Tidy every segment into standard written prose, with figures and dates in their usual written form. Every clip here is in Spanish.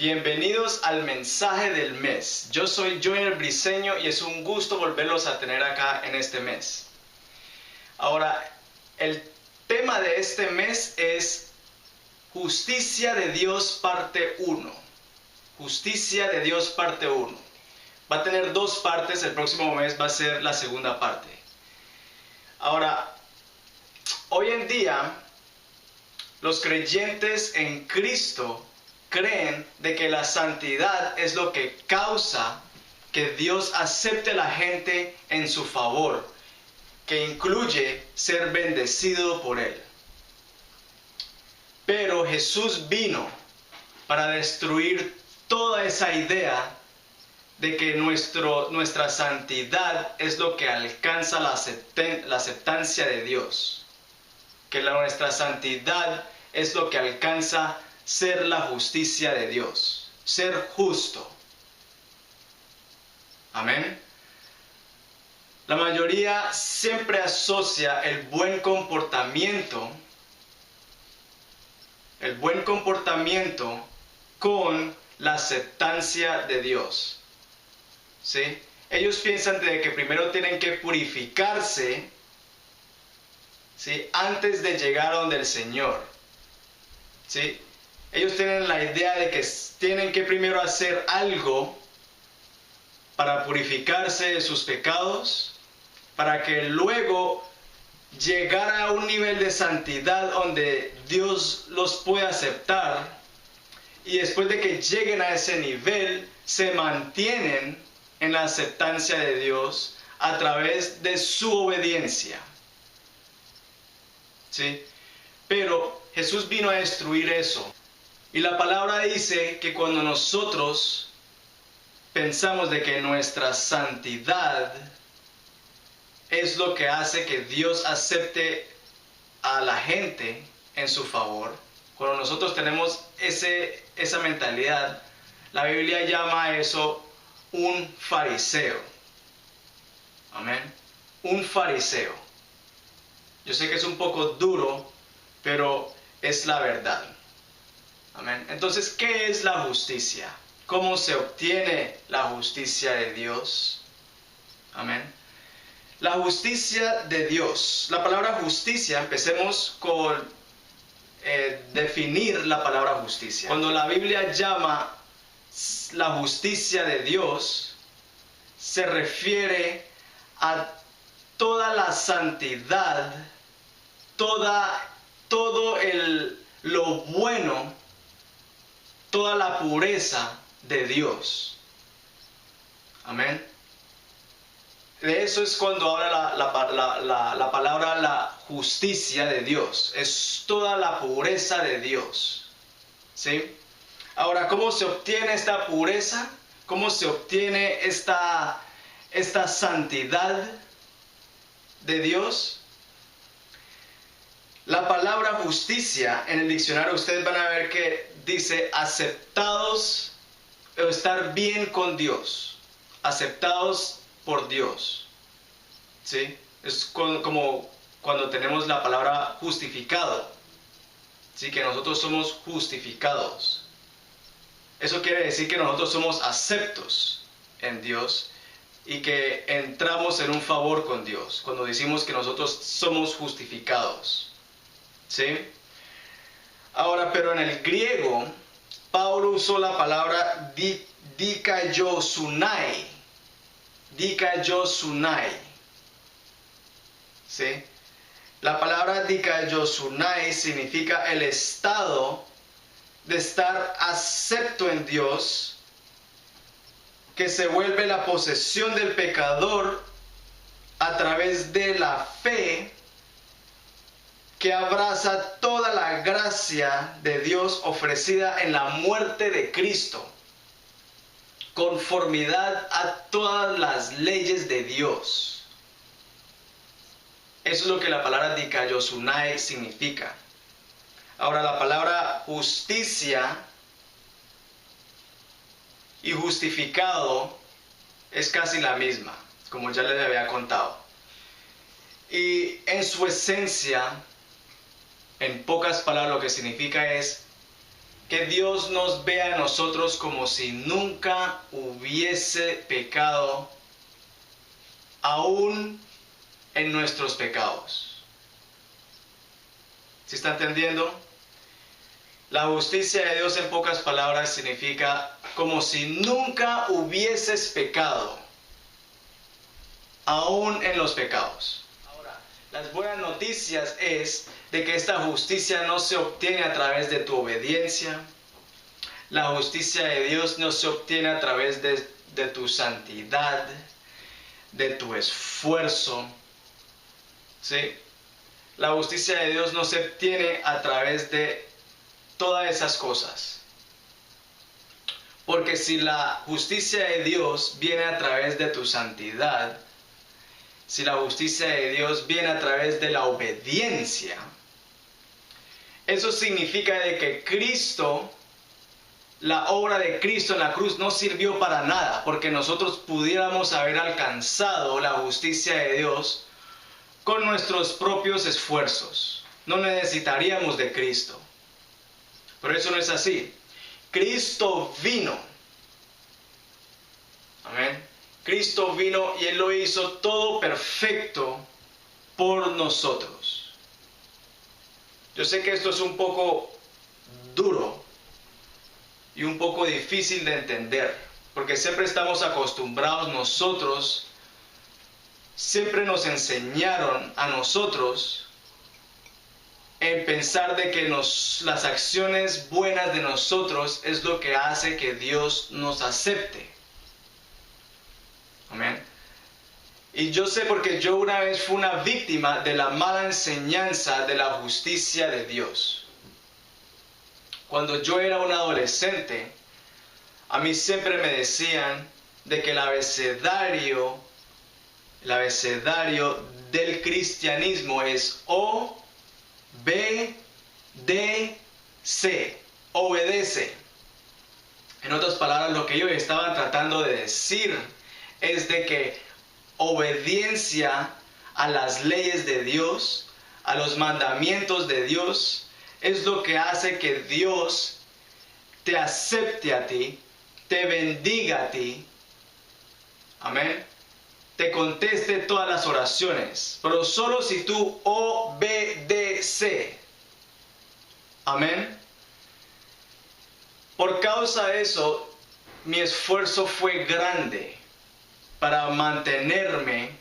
Bienvenidos al mensaje del mes. Yo soy Junior Briceño y es un gusto volverlos a tener acá en este mes. Ahora, el tema de este mes es Justicia de Dios parte 1. Justicia de Dios parte 1. Va a tener dos partes, el próximo mes va a ser la segunda parte. Ahora, hoy en día, los creyentes en Cristo creen de que la santidad es lo que causa que Dios acepte a la gente en su favor, que incluye ser bendecido por Él. Pero Jesús vino para destruir toda esa idea de que nuestra santidad es lo que alcanza la aceptancia de Dios. Que nuestra santidad es lo que alcanza ser la justicia de Dios, ser justo. Amén. La mayoría siempre asocia el buen comportamiento con la aceptancia de Dios. ¿Sí? Ellos piensan de que primero tienen que purificarse, ¿sí?, antes de llegar a donde el Señor. ¿Sí? Ellos tienen la idea de que tienen que primero hacer algo para purificarse de sus pecados, para que luego llegar a un nivel de santidad donde Dios los pueda aceptar, y después de que lleguen a ese nivel, se mantienen en la aceptancia de Dios a través de su obediencia. ¿Sí? Pero Jesús vino a destruir eso. Y la palabra dice que cuando nosotros pensamos de que nuestra santidad es lo que hace que Dios acepte a la gente en su favor, cuando nosotros tenemos esa mentalidad, la Biblia llama a eso un fariseo. Amén. Un fariseo. Yo sé que es un poco duro, pero es la verdad. Amén. Entonces, ¿qué es la justicia? ¿Cómo se obtiene la justicia de Dios? Amén. La justicia de Dios. La palabra justicia, empecemos con definir la palabra justicia. Cuando la Biblia llama la justicia de Dios, se refiere a toda la santidad, todo lo bueno, toda la pureza de Dios. Amén. De eso es cuando habla la palabra la justicia de Dios. Es toda la pureza de Dios. ¿Sí? Ahora, ¿cómo se obtiene esta pureza? ¿Cómo se obtiene esta santidad de Dios? La palabra justicia en el diccionario ustedes van a ver que dice aceptados o estar bien con Dios, aceptados por Dios. ¿Sí? Es como cuando tenemos la palabra justificado. ¿Sí? Que nosotros somos justificados. Eso quiere decir que nosotros somos aceptos en Dios y que entramos en un favor con Dios cuando decimos que nosotros somos justificados. ¿Sí? Ahora, pero en el griego, Pablo usó la palabra dikaiosunai. Dikaiosunai. ¿Sí? La palabra dikaiosunai significa el estado de estar acepto en Dios, que se vuelve la posesión del pecador a través de la fe, que abraza toda la gracia de Dios ofrecida en la muerte de Cristo, conformidad a todas las leyes de Dios. Eso es lo que la palabra dikaiosunai significa. Ahora, la palabra justicia y justificado es casi la misma, como ya les había contado. Y en su esencia, en pocas palabras, lo que significa es que Dios nos vea a nosotros como si nunca hubiese pecado, aún en nuestros pecados. ¿Sí está entendiendo? La justicia de Dios, en pocas palabras, significa como si nunca hubieses pecado, aún en los pecados. Ahora, las buenas noticias es de que esta justicia no se obtiene a través de tu obediencia. La justicia de Dios no se obtiene a través de tu santidad, de tu esfuerzo. ¿Sí? La justicia de Dios no se obtiene a través de todas esas cosas. Porque si la justicia de Dios viene a través de tu santidad, si la justicia de Dios viene a través de la obediencia, eso significa de que Cristo, la obra de Cristo en la cruz no sirvió para nada, porque nosotros pudiéramos haber alcanzado la justicia de Dios con nuestros propios esfuerzos. No necesitaríamos de Cristo. Pero eso no es así. Cristo vino. Amén. Cristo vino y Él lo hizo todo perfecto por nosotros. Yo sé que esto es un poco duro y un poco difícil de entender, porque siempre estamos acostumbrados nosotros, siempre nos enseñaron a nosotros en pensar de que las acciones buenas de nosotros es lo que hace que Dios nos acepte. Amén. Y yo sé porque yo una vez fui una víctima de la mala enseñanza de la justicia de Dios. Cuando yo era un adolescente, a mí siempre me decían de que el abecedario del cristianismo es O, B, D, C, obedece. En otras palabras, lo que ellos estaban tratando de decir es de que obediencia a las leyes de Dios, a los mandamientos de Dios, es lo que hace que Dios te acepte a ti, te bendiga a ti, amén, te conteste todas las oraciones, pero solo si tú obedeces. Amén. Por causa de eso, mi esfuerzo fue grande para mantenerme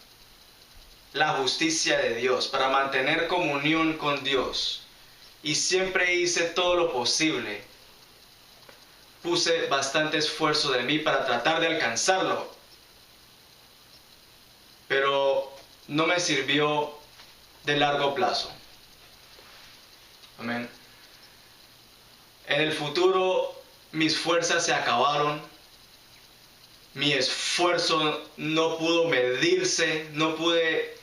la justicia de Dios, para mantener comunión con Dios. Y siempre hice todo lo posible. Puse bastante esfuerzo de mí para tratar de alcanzarlo. Pero no me sirvió de largo plazo. Amén. En el futuro mis fuerzas se acabaron. Mi esfuerzo no pudo medirse, no pude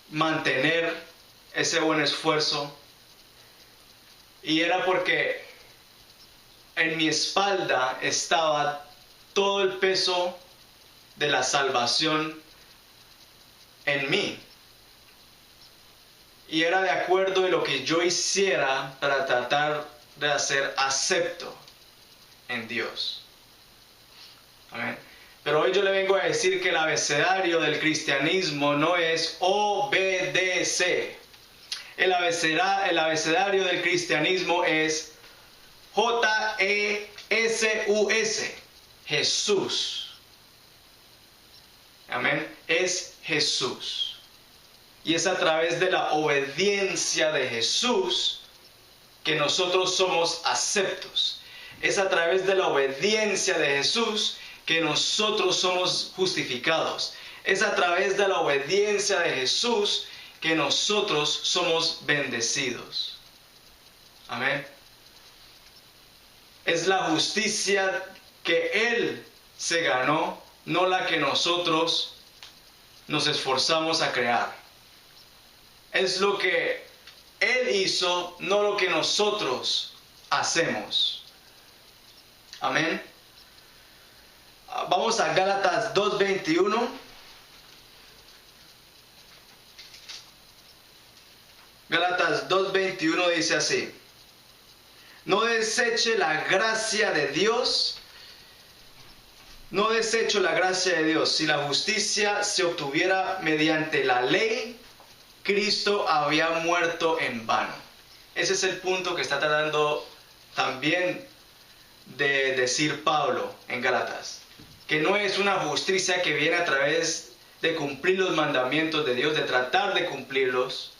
mantener ese buen esfuerzo. Y era porque en mi espalda estaba todo el peso de la salvación en mí. Y era de acuerdo de lo que yo hiciera para tratar de hacer acepto en Dios. Amén. Pero hoy yo le vengo a decir que el abecedario del cristianismo no es obedece. El abecedario del cristianismo es J-E-S-U-S. Jesús. Amén. Es Jesús. Y es a través de la obediencia de Jesús que nosotros somos aceptos. Es a través de la obediencia de Jesús que nosotros somos justificados. Es a través de la obediencia de Jesús que nosotros somos bendecidos. Amén. Es la justicia que Él se ganó, no la que nosotros nos esforzamos a crear. Es lo que Él hizo, no lo que nosotros hacemos. Amén. Vamos a Gálatas 2:21. Gálatas 2:21 dice así: No deseche la gracia de Dios. No desecho la gracia de Dios. Si la justicia se obtuviera mediante la ley, Cristo había muerto en vano. Ese es el punto que está tratando también de decir Pablo en Gálatas. Que no es una justicia que viene a través de cumplir los mandamientos de Dios, de tratar de cumplirlos,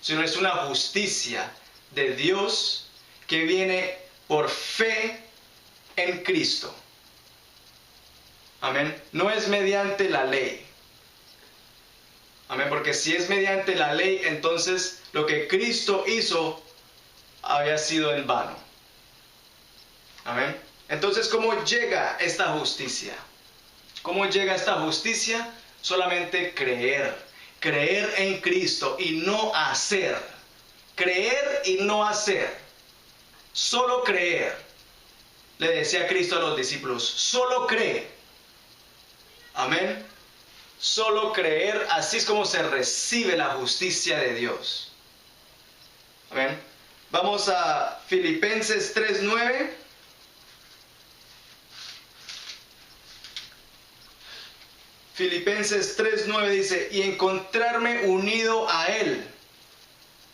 sino es una justicia de Dios que viene por fe en Cristo. Amén. No es mediante la ley. Amén. Porque si es mediante la ley, entonces lo que Cristo hizo había sido en vano. Amén. Entonces, ¿cómo llega esta justicia? ¿Cómo llega esta justicia? Solamente creer. Creer en Cristo y no hacer. Creer y no hacer. Solo creer. Le decía Cristo a los discípulos, solo cree. Amén. Solo creer, así es como se recibe la justicia de Dios. Amén. Vamos a Filipenses 3:9. Filipenses 3:9 dice, y encontrarme unido a Él.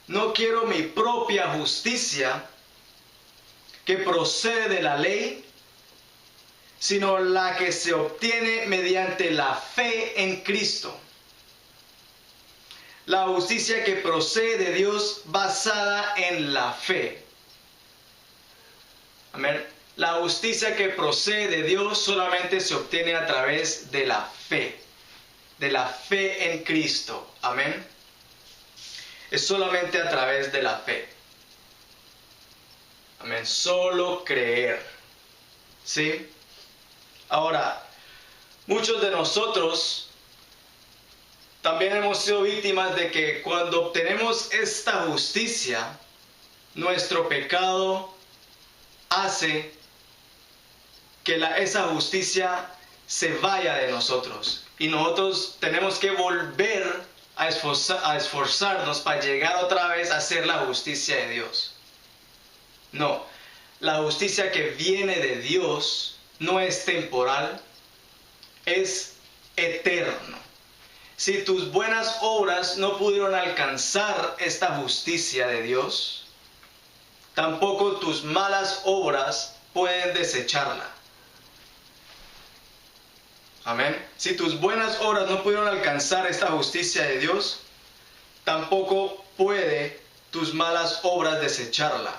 No quiero mi propia justicia que procede de la ley, sino la que se obtiene mediante la fe en Cristo. La justicia que procede de Dios basada en la fe. Amén. La justicia que procede de Dios solamente se obtiene a través de la fe. De la fe en Cristo. Amén. Es solamente a través de la fe. Amén. Solo creer. ¿Sí? Ahora, muchos de nosotros también hemos sido víctimas de que cuando obtenemos esta justicia, nuestro pecado hace que esa justicia se vaya de nosotros. Y nosotros tenemos que volver a esforzarnos para llegar otra vez a hacer la justicia de Dios. No, la justicia que viene de Dios no es temporal, es eterno. Si tus buenas obras no pudieron alcanzar esta justicia de Dios, tampoco tus malas obras pueden desecharla. Amén. Si tus buenas obras no pudieron alcanzar esta justicia de Dios, tampoco puede tus malas obras desecharla.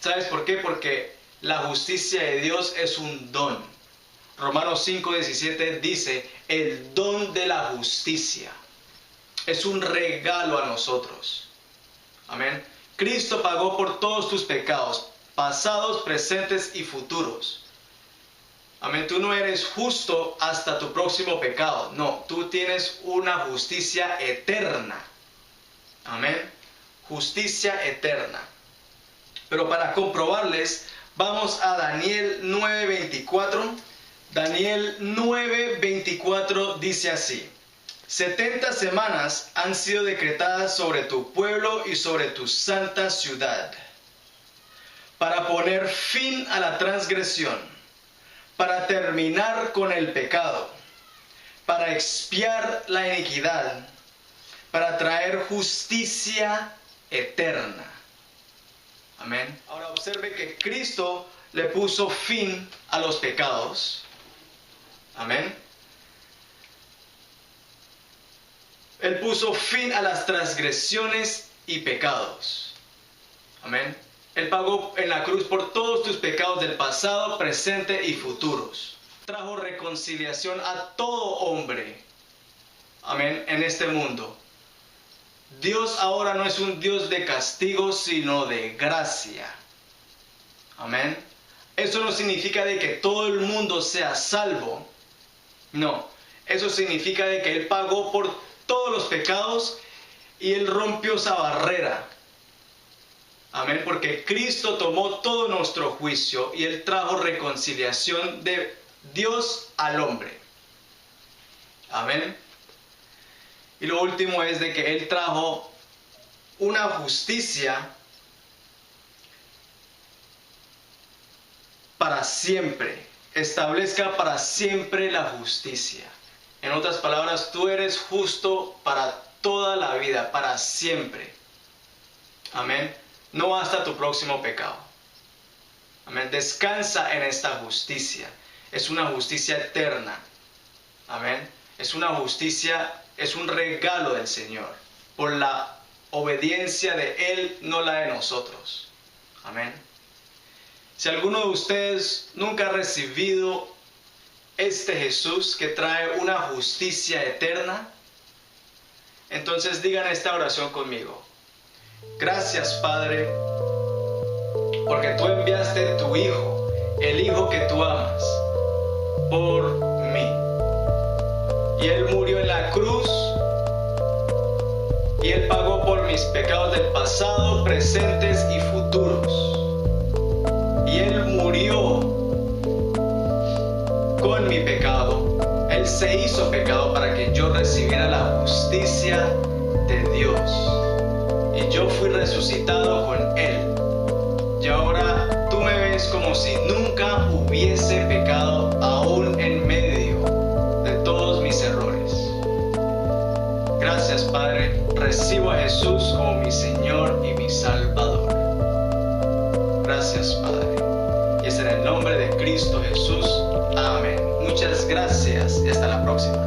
¿Sabes por qué? Porque la justicia de Dios es un don. Romanos 5:17 dice, el don de la justicia. Es un regalo a nosotros. Amén. Cristo pagó por todos tus pecados, pasados, presentes y futuros. Amén. Tú no eres justo hasta tu próximo pecado. No, tú tienes una justicia eterna. Amén. Justicia eterna. Pero para comprobarles, vamos a Daniel 9:24. Daniel 9:24 dice así: 70 semanas han sido decretadas sobre tu pueblo y sobre tu santa ciudad, para poner fin a la transgresión, para terminar con el pecado, para expiar la iniquidad, para traer justicia eterna. Amén. Ahora observe que Cristo le puso fin a los pecados. Amén. Él puso fin a las transgresiones y pecados. Amén. Él pagó en la cruz por todos tus pecados del pasado, presente y futuros. Trajo reconciliación a todo hombre. Amén. En este mundo. Dios ahora no es un Dios de castigo, sino de gracia. Amén. Eso no significa de que todo el mundo sea salvo. No. Eso significa de que Él pagó por todos los pecados y Él rompió esa barrera. Amén. Porque Cristo tomó todo nuestro juicio y Él trajo reconciliación de Dios al hombre. Amén. Y lo último es de que Él trajo una justicia para siempre. Establezca para siempre la justicia. En otras palabras, tú eres justo para toda la vida, para siempre. Amén. No hasta tu próximo pecado. Amén. Descansa en esta justicia. Es una justicia eterna. Amén. Es una justicia, es un regalo del Señor. Por la obediencia de Él, no la de nosotros. Amén. Si alguno de ustedes nunca ha recibido este Jesús que trae una justicia eterna, entonces digan esta oración conmigo. Gracias, Padre, porque tú enviaste tu Hijo, el Hijo que tú amas, por mí. Y Él murió en la cruz, y Él pagó por mis pecados del pasado, presentes y futuros. Y Él murió con mi pecado. Él se hizo pecado para que yo recibiera la justicia de Dios. Y yo fui resucitado con Él. Y ahora tú me ves como si nunca hubiese pecado, aún en medio de todos mis errores. Gracias, Padre. Recibo a Jesús como mi Señor y mi Salvador. Gracias, Padre. Y es en el nombre de Cristo Jesús. Amén. Muchas gracias y hasta la próxima.